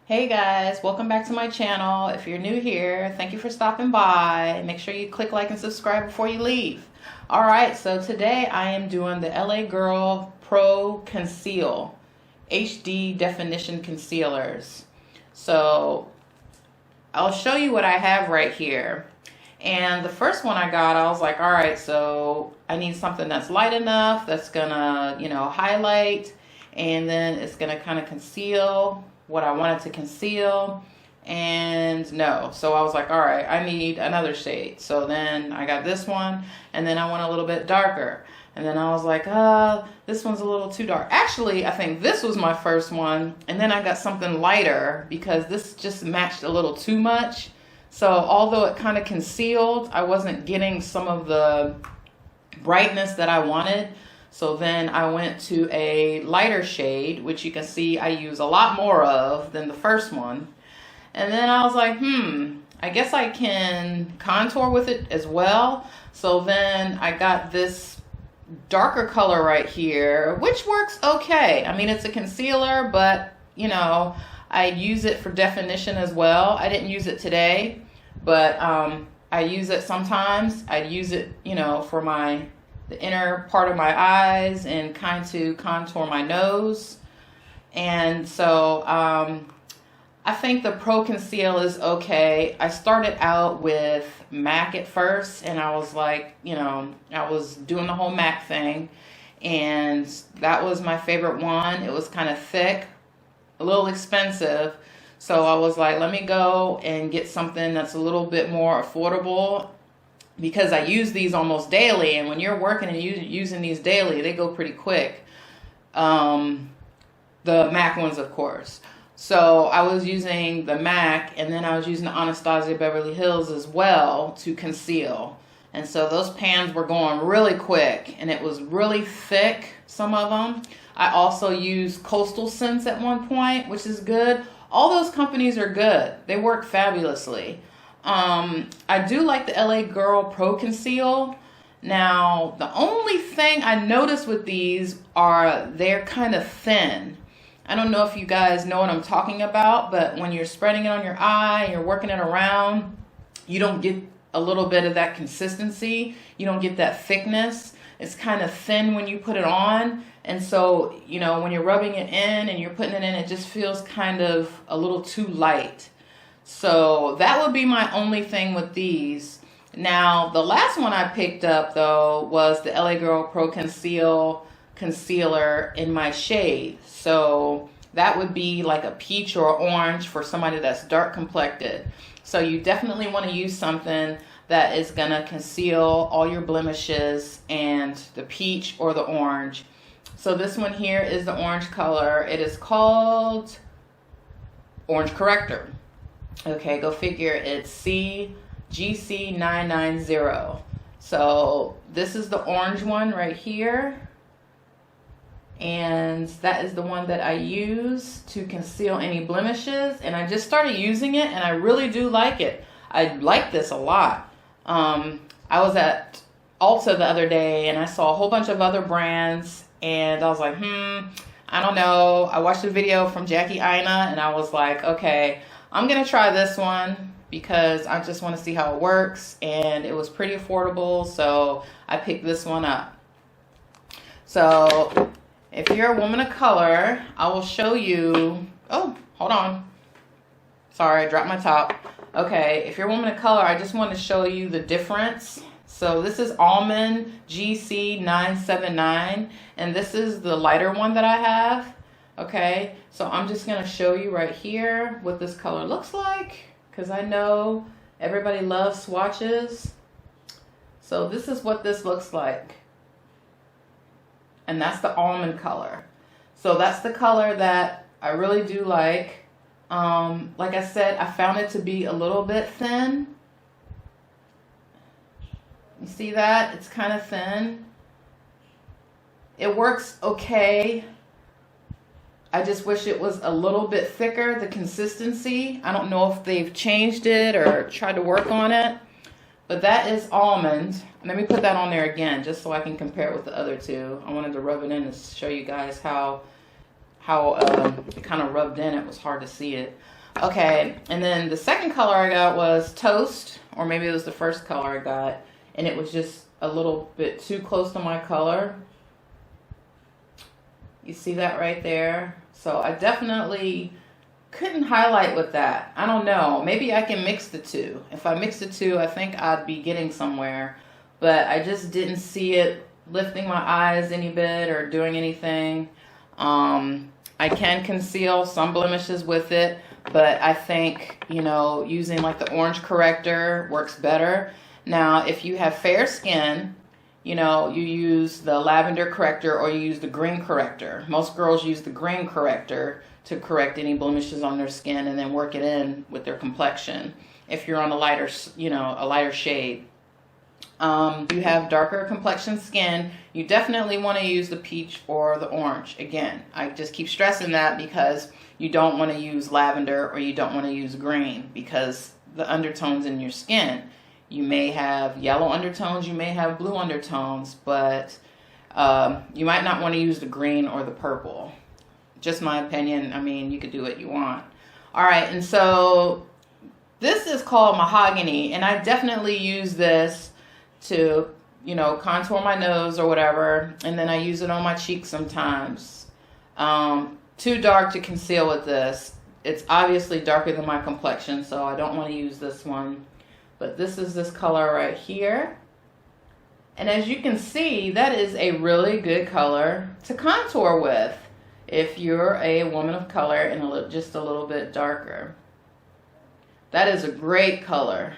Hey guys, welcome back to my channel. If you're new here, thank you for stopping by. Make sure you click like and subscribe before you leave. Alright, so today I am doing the LA Girl Pro Conceal HD Definition Concealers. So I'll show you what I have right here. And the first one I got, I was like, alright, so I need something that's light enough, that's gonna, highlight, and then it's gonna kind of conceal what I wanted to conceal. And no, so I was like, all right, I need another shade. So then I got this one, and then I went a little bit darker, and then I was like, this one's a little too dark. Actually, I think this was my first one, and then I got something lighter because this just matched a little too much. So although it kind of concealed, I wasn't getting some of the brightness that I wanted. So then I went to a lighter shade, which you can see I use a lot more of than the first one. And then I was like, I guess I can contour with it as well. So then I got this darker color right here, which works okay. I mean, it's a concealer, but I use it for definition as well. I didn't use it today, but I use it sometimes. I'd use it, for the inner part of my eyes and kind to contour my nose. And so I think the Pro Conceal is okay. I started out with MAC at first, and I was like, I was doing the whole MAC thing, and that was my favorite one. It was kind of thick, a little expensive. So I was like, let me go and get something that's a little bit more affordable, because I use these almost daily, and when you're working and using these daily, they go pretty quick. The MAC ones, of course. So I was using the MAC, and then I was using the Anastasia Beverly Hills as well to conceal. And so those pans were going really quick, and it was really thick, some of them. I also used Coastal Scents at one point, which is good. All those companies are good. They work fabulously. I do like the LA Girl Pro Conceal. Now, the only thing I noticed with these are they're kind of thin. I don't know if you guys know what I'm talking about, but when you're spreading it on your eye and you're working it around, you don't get a little bit of that consistency. You don't get that thickness. It's kind of thin when you put it on. And so, when you're rubbing it in and you're putting it in, it just feels kind of a little too light. So that would be my only thing with these. Now, the last one I picked up, though, was the LA Girl Pro Conceal Concealer in my shade. So that would be like a peach or orange for somebody that's dark complected. So you definitely want to use something that is going to conceal all your blemishes and the peach or the orange. So this one here is the orange color. It is called Orange Corrector. Okay, go figure, it's CGC990. So this is the orange one right here. And that is the one that I use to conceal any blemishes. And I just started using it, and I really do like it. I like this a lot. I was at Ulta the other day, and I saw a whole bunch of other brands. And I was like, I don't know. I watched a video from Jackie Aina, and I was like, okay, I'm going to try this one because I just want to see how it works, and it was pretty affordable, so I picked this one up. So if you're a woman of color, I will show you, oh, hold on. Sorry, I dropped my top. Okay, if you're a woman of color, I just want to show you the difference. So this is Almond GC979, and this is the lighter one that I have. Okay, so I'm just going to show you right here what this color looks like, because I know everybody loves swatches. So this is what this looks like. And that's the almond color. So that's the color that I really do like. Like I said, I found it to be a little bit thin. You see that? It's kind of thin. It works okay. I just wish it was a little bit thicker, the consistency. I don't know if they've changed it or tried to work on it. But that is almond. Let me put that on there again just so I can compare it with the other two. I wanted to rub it in to show you guys how it kind of rubbed in. It was hard to see it. Okay, and then the second color I got was Toast, or maybe it was the first color I got, and it was just a little bit too close to my color. You see that right there? So I definitely couldn't highlight with that. I don't know. Maybe I can mix the two. If I mix the two, I think I'd be getting somewhere. But I just didn't see it lifting my eyes any bit or doing anything. I can conceal some blemishes with it, but I think, you know, using like the orange corrector works better. Now, if you have fair skin, you know, you use the lavender corrector or you use the green corrector. Most girls use the green corrector to correct any blemishes on their skin and then work it in with their complexion. If you're on a lighter, you know, a lighter shade. You have darker complexion skin, you definitely want to use the peach or the orange. Again, I just keep stressing that because you don't want to use lavender or you don't want to use green because the undertones in your skin. You may have yellow undertones, you may have blue undertones, but you might not want to use the green or the purple. Just my opinion. I mean, you could do what you want. All right, and so this is called Mahogany, and I definitely use this to, you know, contour my nose or whatever, and then I use it on my cheeks sometimes. Too dark to conceal with this. It's obviously darker than my complexion, so I don't want to use this one. But this is this color right here. And as you can see, that is a really good color to contour with if you're a woman of color and just a little bit darker. That is a great color.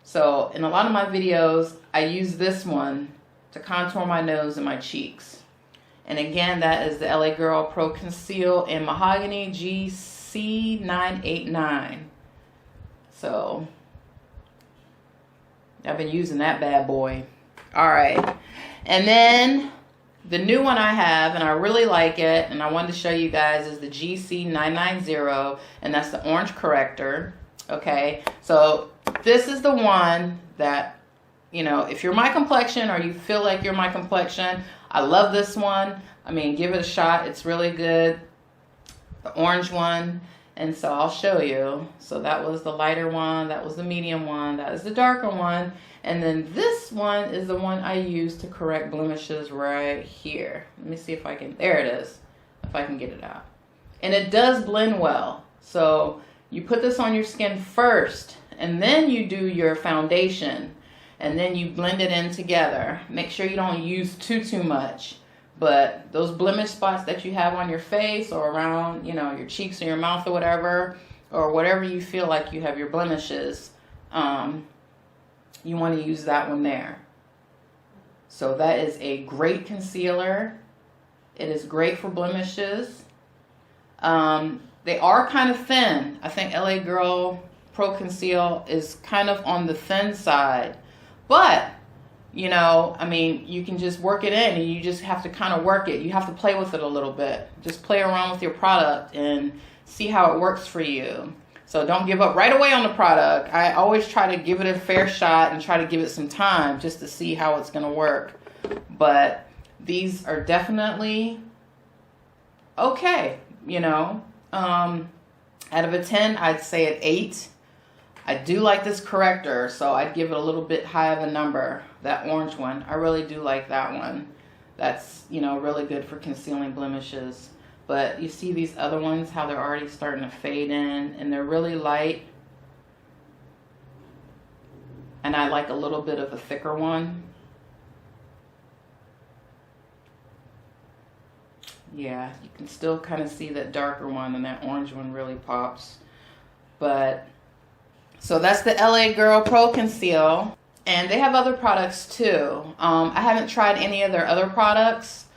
So in a lot of my videos, I use this one to contour my nose and my cheeks. And again, that is the LA Girl Pro Conceal in Mahogany GC989. So I've been using that bad boy. All right. And then the new one I have, and I really like it, and I wanted to show you guys, is the GC990, and that's the orange corrector. Okay. So this is the one that, you know, if you're my complexion or you feel like you're my complexion, I love this one. I mean, give it a shot. It's really good. The orange one. And so I'll show you. So that was the lighter one. That was the medium one. That is the darker one. And then this one is the one I use to correct blemishes right here. Let me see if I can, there it is. If I can get it out. And it does blend well. So you put this on your skin first, and then you do your foundation, and then you blend it in together. Make sure you don't use too much, but those blemish spots that you have on your face or around, you know, your cheeks or your mouth or whatever you feel like you have your blemishes, you want to use that one there. So that is a great concealer. It is great for blemishes. They are kind of thin. I think LA Girl Pro Conceal is kind of on the thin side. But, you know, I mean, you can just work it in, and you just have to kind of work it. You have to play with it a little bit. Just play around with your product and see how it works for you. So don't give up right away on the product. I always try to give it a fair shot and try to give it some time just to see how it's going to work. But these are definitely okay, you know. Out of a 10, I'd say an 8. I do like this corrector, so I'd give it a little bit high of a number. That orange one, I really do like that one. That's, you know, really good for concealing blemishes. But you see these other ones, how they're already starting to fade in, and they're really light. And I like a little bit of a thicker one. Yeah, you can still kind of see that darker one, and that orange one really pops. But, so that's the LA Girl Pro Conceal. And they have other products too. I haven't tried any of their other products,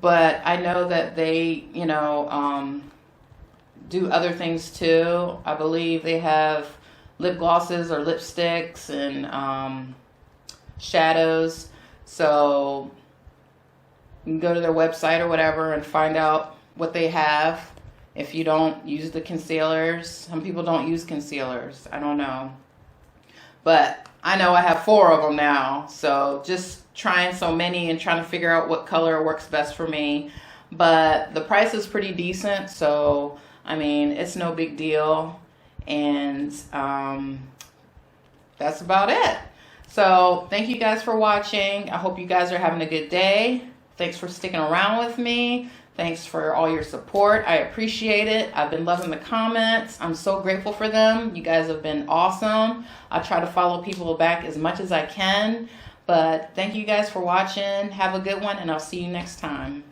but I know that they, you know, do other things too. I believe they have lip glosses or lipsticks and shadows. So you can go to their website or whatever and find out what they have. If you don't use the concealers, some people don't use concealers. I don't know. But I know I have 4 of them now. So just trying so many and trying to figure out what color works best for me. But the price is pretty decent. So I mean, it's no big deal. And that's about it. So thank you guys for watching. I hope you guys are having a good day. Thanks for sticking around with me. Thanks for all your support. I appreciate it. I've been loving the comments. I'm so grateful for them. You guys have been awesome. I try to follow people back as much as I can. But thank you guys for watching. Have a good one, and I'll see you next time.